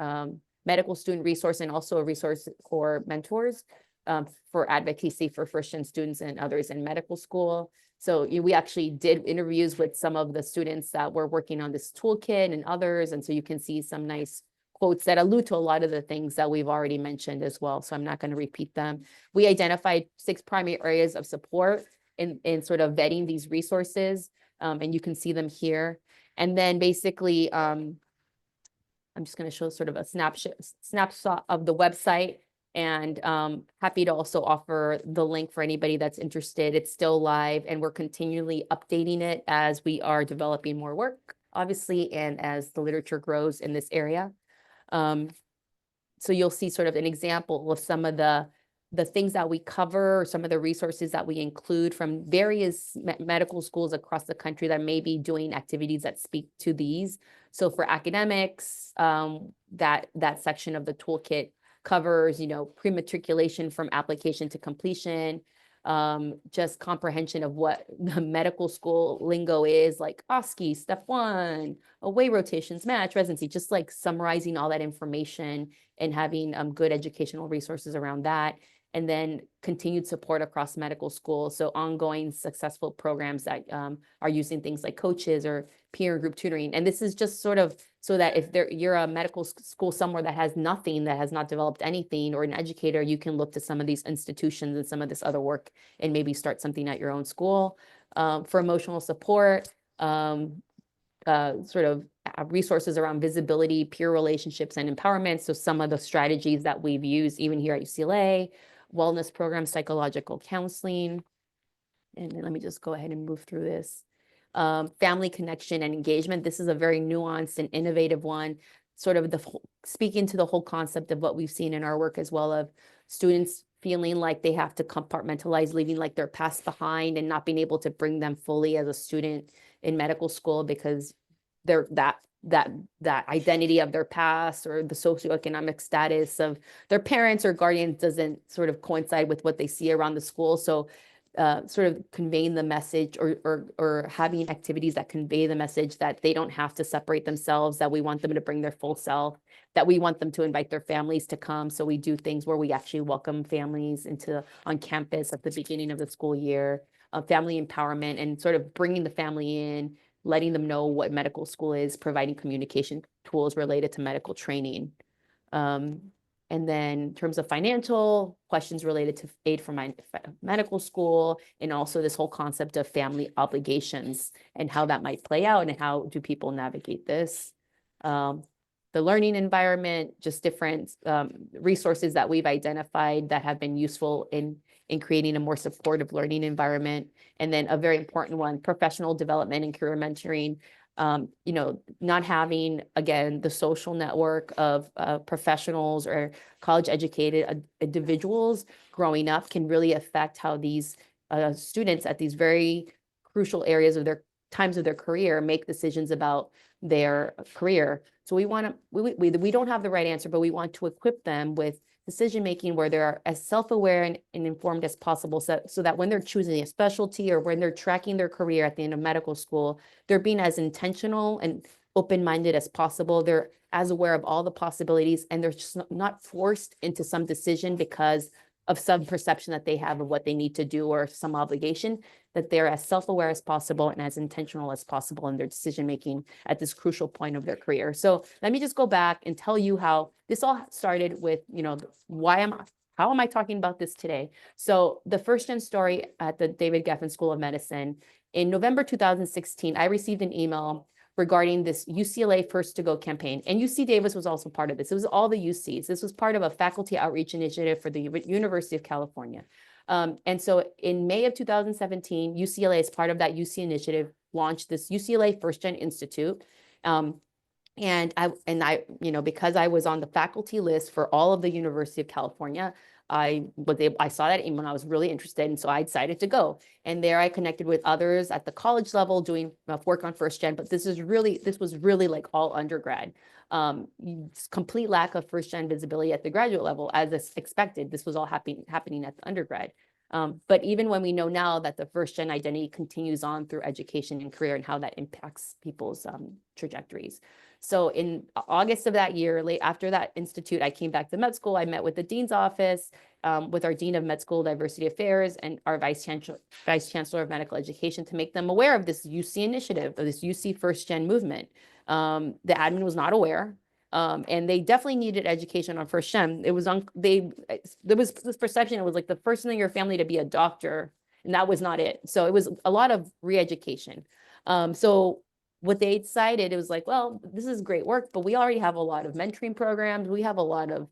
medical student resource and also a resource for mentors for advocacy for first gen students and others in medical school. So we actually did interviews with some of the students that were working on this toolkit and others. And so you can see some nice quotes that allude to a lot of the things that we've already mentioned as well. So I'm not going to repeat them. We identified 6 primary areas of support in sort of vetting these resources. And you can see them here. And then basically, I'm just going to show sort of a snapshot of the website, and happy to also offer the link for anybody that's interested. It's still live, and we're continually updating it as we are developing more work, obviously, and as the literature grows in this area. So you'll see sort of an example of some of the things that we cover, or some of the resources that we include from various medical schools across the country that may be doing activities that speak to these. So for academics, that section of the toolkit covers, pre-matriculation from application to completion, just comprehension of what the medical school lingo is, like OSCE, step 1, away rotations, match, residency, just like summarizing all that information and having good educational resources around that. And then continued support across medical schools. So ongoing successful programs that are using things like coaches or peer group tutoring. And this is just sort of so that if you're a medical school somewhere that has nothing, that has not developed anything, or an educator, you can look to some of these institutions and some of this other work and maybe start something at your own school. For emotional support, sort of resources around visibility, peer relationships, and empowerment. So some of the strategies that we've used even here at UCLA, wellness programs, psychological counseling. And then let me just go ahead and move through this. Family connection and engagement. This is a very nuanced and innovative one, sort of speaking to the whole concept of what we've seen in our work as well, of students feeling like they have to compartmentalize, leaving like their past behind and not being able to bring them fully as a student in medical school because they're that identity of their past or the socioeconomic status of their parents or guardians doesn't sort of coincide with what they see around the school. So sort of conveying the message or having activities that convey the message that they don't have to separate themselves, that we want them to bring their full self, that we want them to invite their families to come. So we do things where we actually welcome families on campus at the beginning of the school year, family empowerment, and sort of bringing the family in, letting them know what medical school is, providing communication tools related to medical training. And then in terms of financial questions related to aid for medical school, and also this whole concept of family obligations and how that might play out and how do people navigate this. the learning environment, just different resources that we've identified that have been useful in creating a more supportive learning environment. And then a very important one, professional development and career mentoring. Not having, again, the social network of professionals or college educated individuals growing up can really affect how these students at these very crucial areas of their times of their career make decisions about their career. So we don't have the right answer, but we want to equip them with decision making where they're as self-aware and informed as possible, so that when they're choosing a specialty or when they're tracking their career at the end of medical school, they're being as intentional and open-minded as possible. They're as aware of all the possibilities, and they're just not forced into some decision because of some perception that they have of what they need to do or some obligation, that they're as self-aware as possible and as intentional as possible in their decision-making at this crucial point of their career. So let me just go back and tell you how this all started with, how am I talking about this today? So the first gen story at the David Geffen School of Medicine, in November 2016, I received an email regarding this UCLA First to Go campaign. And UC Davis was also part of this. It was all the UCs. This was part of a faculty outreach initiative for the University of California. And so in May of 2017, UCLA, as part of that UC initiative, launched this UCLA First Gen Institute. And I, because I was on the faculty list for all of the University of California, I saw that email and I was really interested. And so I decided to go. And there I connected with others at the college level doing work on first gen. But this was really like all undergrad. Complete lack of first gen visibility at the graduate level, as expected. This was all happening at the undergrad. But even when we know now that the first gen identity continues on through education and career and how that impacts people's trajectories. So in August of that year, late after that institute, I came back to med school. I met with the dean's office, with our dean of med school diversity affairs and our vice chancellor of medical education to make them aware of this UC initiative, of this UC first gen movement. The admin was not aware. And they definitely needed education on first gen. There was this perception, it was like the person in your family to be a doctor, and that was not it. So it was a lot of re-education. So what they decided, it was like, well, this is great work, but we already have a lot of mentoring programs. We have a lot of,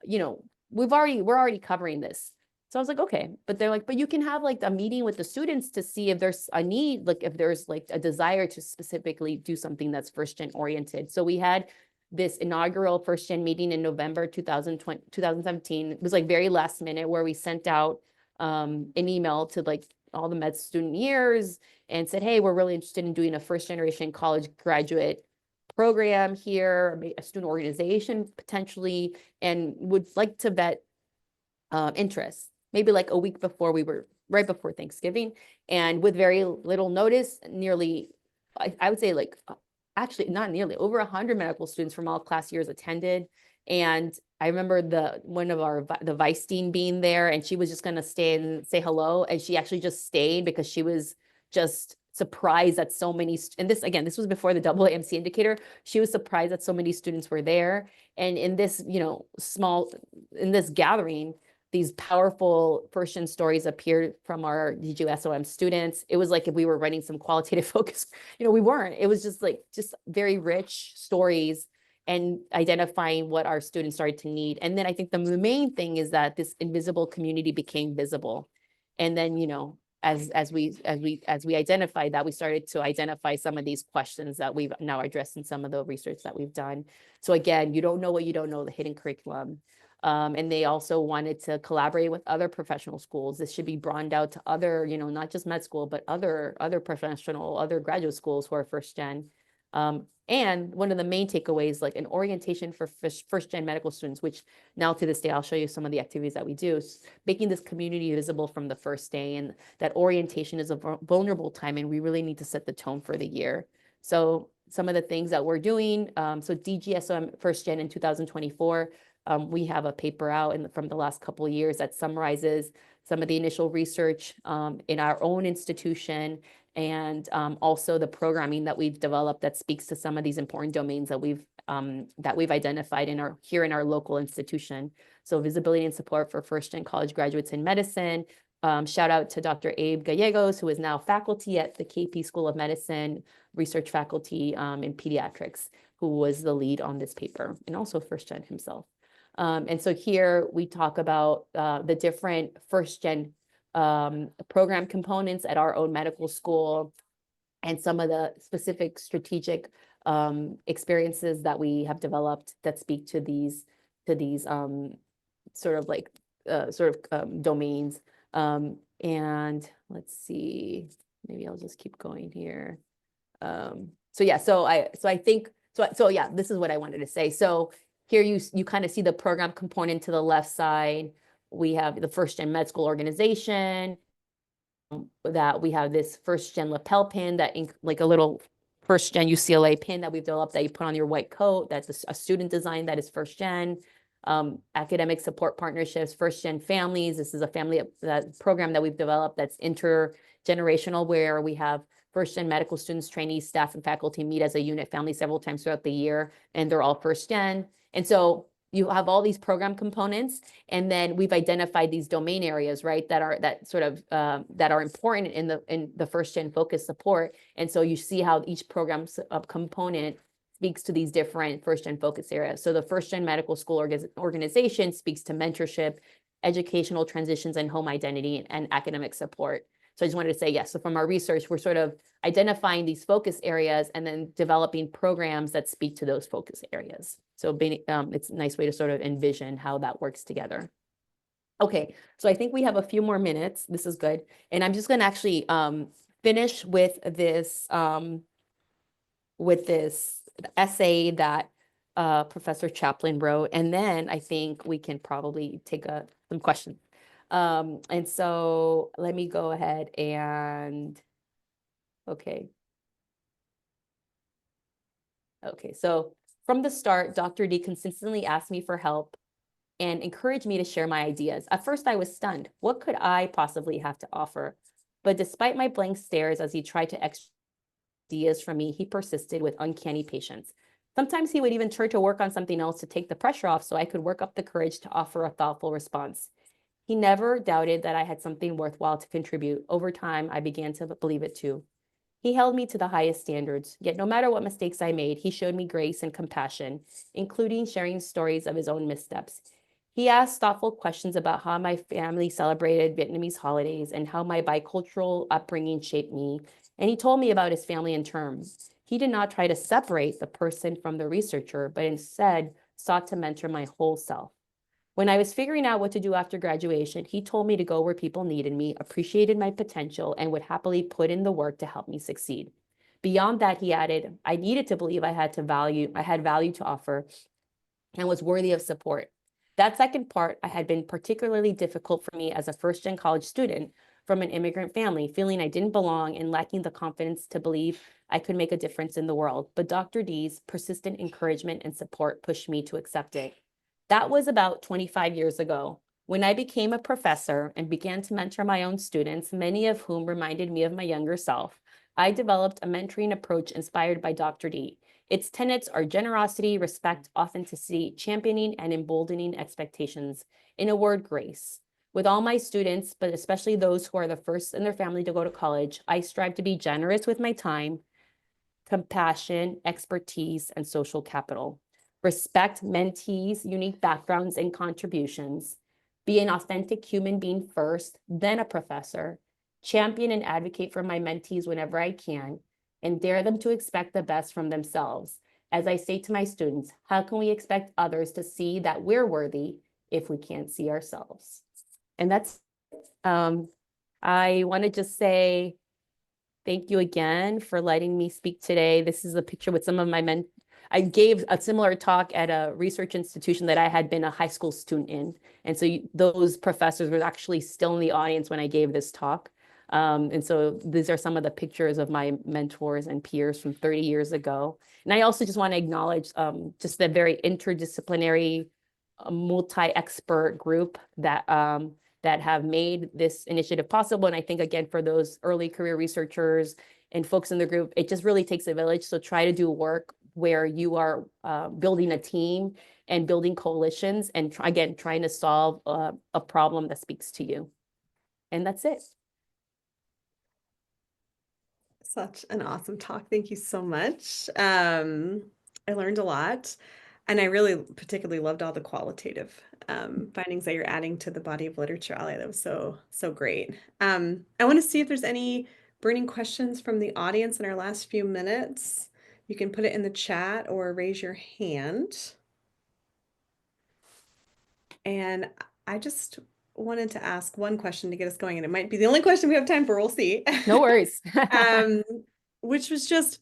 we're already covering this. So I was like, okay, but they're like, but you can have like a meeting with the students to see if there's a need, like if there's like a desire to specifically do something that's first gen oriented. So we had this inaugural first gen meeting in November 2017. It was like very last minute, where we sent out an email to like all the med student years and said, hey, we're really interested in doing a first generation college graduate program here, a student organization potentially, and would like to vet interest, maybe like a week before, right before Thanksgiving. And with very little notice, nearly, I would say like, actually not nearly, over 100 medical students from all class years attended. And I remember one of the vice dean being there, and she was just going to stay and say hello. And she actually just stayed because she was just surprised that so many, and this was before the AAMC indicator. She was surprised that so many students were there. And in this, in this gathering, these powerful first gen stories appeared from our DGSOM students. It was like if we were writing some qualitative focus, we weren't. It was just very rich stories and identifying what our students started to need. And then I think the main thing is that this invisible community became visible. And then, as we identified that, we started to identify some of these questions that we've now addressed in some of the research that we've done. So again, you don't know what you don't know, the hidden curriculum. And they also wanted to collaborate with other professional schools. This should be broadened out to other, not just med school, but other graduate schools who are first gen. And one of the main takeaways, like an orientation for first gen medical students, which now to this day, I'll show you some of the activities that we do, making this community visible from the first day. And that orientation is a vulnerable time, and we really need to set the tone for the year. So some of the things that we're doing, so DGSOM first gen in 2024, we have a paper out from the last couple of years that summarizes some of the initial research in our own institution, and also the programming that we've developed that speaks to some of these important domains that we've identified in our local institution. So visibility and support for first gen college graduates in medicine. Shout out to Dr. Abe Gallegos, who is now faculty at the KP School of Medicine, research faculty in pediatrics. who was the lead on this paper, and also first gen himself. And so here we talk about the different first gen program components at our own medical school, and some of the specific strategic experiences that we have developed that speak to these sort of like domains. And let's see, maybe I'll just keep going here. So yeah, so I think yeah, this is what I wanted to say. So here you kind of see the program component to the left side. We have the first gen med school organization, that we have this first gen lapel pin that like a little first gen UCLA pin that we've developed that you put on your white coat. That's a student design that is first gen. Academic support partnerships, first gen families. This is a family program that we've developed that's intergenerational, where we have first gen medical students, trainees, staff, and faculty meet as a unit family several times throughout the year, and they're all first gen. And so you have all these program components, and then we've identified these domain areas, right, that are important in the first gen focus support. And so you see how each program component speaks to these different first gen focus areas. So the first gen medical school organization speaks to mentorship, educational transitions, and home identity, and academic support. So I just wanted to say, yes, so from our research, we're sort of identifying these focus areas and then developing programs that speak to those focus areas. So it's a nice way to sort of envision how that works together. Okay, so I think we have a few more minutes. This is good. And I'm just going to actually finish with this essay that Professor Chaplin wrote. And then I think we can probably take some questions. And so let me go ahead and, okay. Okay, so from the start, Dr. D consistently asked me for help and encouraged me to share my ideas. At first, I was stunned. What could I possibly have to offer? But despite my blank stares as he tried to extract ideas from me, he persisted with uncanny patience. Sometimes he would even turn to work on something else to take the pressure off so I could work up the courage to offer a thoughtful response. He never doubted that I had something worthwhile to contribute. Over time, I began to believe it too. He held me to the highest standards, yet no matter what mistakes I made, he showed me grace and compassion, including sharing stories of his own missteps. He asked thoughtful questions about how my family celebrated Vietnamese holidays and how my bicultural upbringing shaped me, and he told me about his family in terms. He did not try to separate the person from the researcher, but instead sought to mentor my whole self. When I was figuring out what to do after graduation, he told me to go where people needed me, appreciated my potential, and would happily put in the work to help me succeed. Beyond that, he added, I needed to believe I had value to offer and was worthy of support. That second part had been particularly difficult for me as a first-gen college student from an immigrant family, feeling I didn't belong and lacking the confidence to believe I could make a difference in the world. But Dr. D's persistent encouragement and support pushed me to accept it. That was about 25 years ago. When I became a professor and began to mentor my own students, many of whom reminded me of my younger self, I developed a mentoring approach inspired by Dr. D. Its tenets are generosity, respect, authenticity, championing, and emboldening expectations. In a word, grace. With all my students, but especially those who are the first in their family to go to college, I strive to be generous with my time, compassion, expertise, and social capital. Respect mentees' unique backgrounds and contributions. Be an authentic human being first, then a professor. Champion and advocate for my mentees whenever I can, and dare them to expect the best from themselves. As I say to my students, how can we expect others to see that we're worthy if we can't see ourselves? And that's, I want to just say, thank you again for letting me speak today. This is a picture with some of my men. I gave a similar talk at a research institution that I had been a high school student in. And so those professors were actually still in the audience when I gave this talk. And so these are some of the pictures of my mentors and peers from 30 years ago. And I also just want to acknowledge just the very interdisciplinary, multi-expert group that have made this initiative possible. And I think, again, for those early career researchers and folks in the group, it just really takes a village. So try to do work where you are building a team and building coalitions and, again, trying to solve a problem that speaks to you. And that's it. Such an awesome talk. Thank you so much. I learned a lot. And I really particularly loved all the qualitative findings that you're adding to the body of literature, Ali. That was so great. I want to see if there's any burning questions from the audience in our last few minutes. You can put it in the chat or raise your hand. And I just wanted to ask one question to get us going, and it might be the only question we have time for. We'll see. No worries. Um, which was just,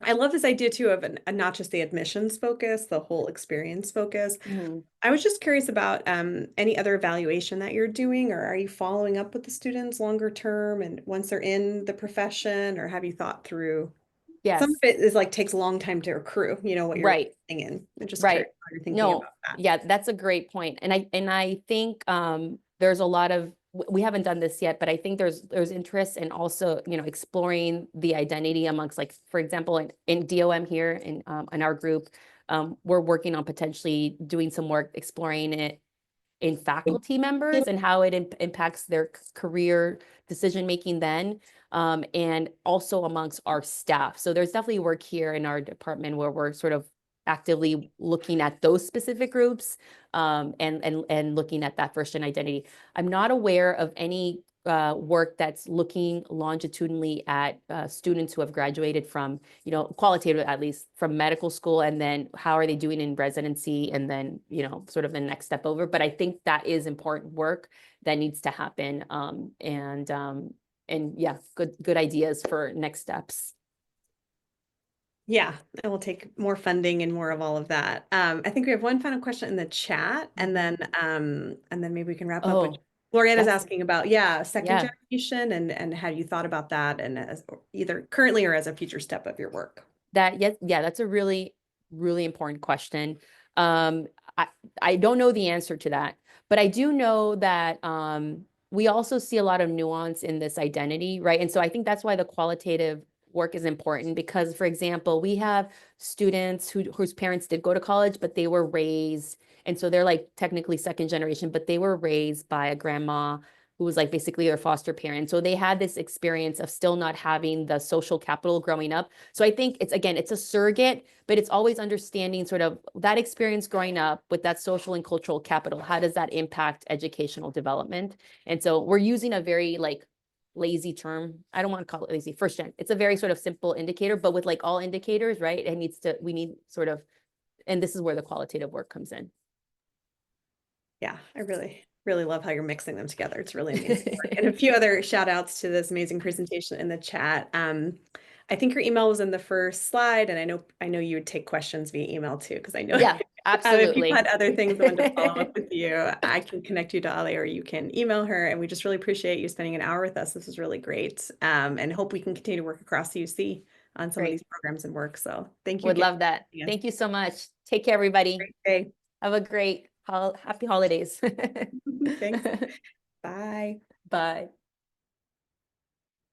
I love this idea too of not just the admissions focus, the whole experience focus. Mhm. I was just curious about any other evaluation that you're doing, or are you following up with the students longer term and once they're in the profession, or have you thought through? Some of Yes, it is like takes a long time to accrue, what you're right. investing in. I'm just Right. curious how you're thinking No, about that. yeah, that's a great point. And I think there's a lot of we haven't done this yet, but I think there's interest in also, exploring the identity amongst, like, for example, in DOM here in our group, we're working on potentially doing some work exploring it in faculty members and how it impacts their career decision making then, and also amongst our staff. So there's definitely work here in our department where we're sort of actively looking at those specific groups, and looking at that first gen identity. I'm not aware of any work that's looking longitudinally at students who have graduated from, qualitative, at least from medical school, and then how are they doing in residency, and then, sort of the next step over. But I think that is important work that needs to happen. And yeah, good ideas for next steps. Yeah, it will take more funding and more of all of that. I think we have one final question in the chat, and then maybe we can wrap up with Oh, Glorietta's that's, asking about, second yeah. generation and have you thought about that and as either currently or as a future step of your work? Yes, yeah, that's a really, really important question. Um, I I don't know the answer to that, but I do know that we also see a lot of nuance in this identity, right? And so I think that's why the qualitative work is important because, for example, we have students whose parents did go to college, but they were raised, and so they're like technically second generation, but they were raised by a grandma who was like basically their foster parent. So they had this experience of still not having the social capital growing up. So I think it's a surrogate, but it's always understanding sort of that experience growing up with that social and cultural capital. How does that impact educational development? And so we're using a very like lazy term. I don't want to call it lazy, first gen. It's a very sort of simple indicator, but with like all indicators, right? We need sort of, and this is where the qualitative work comes in. Yeah, I really love how you're mixing them together. It's really amazing work. And a few other shout outs to this amazing presentation in the chat. I think your email was in the first slide, and I know you would take questions via email too, because I know Yeah, if you've absolutely. had other things I wanted to follow up with you, I can connect you to Ali or you can email her. And we just really appreciate you spending an hour with us. This was really great. And hope we can continue to work across the UC on some of these Great. programs and work. So thank you Would again. love that. Yes. Thank you so much. Take care, everybody. Great day. Have a great happy holidays. Thanks. Bye. Bye.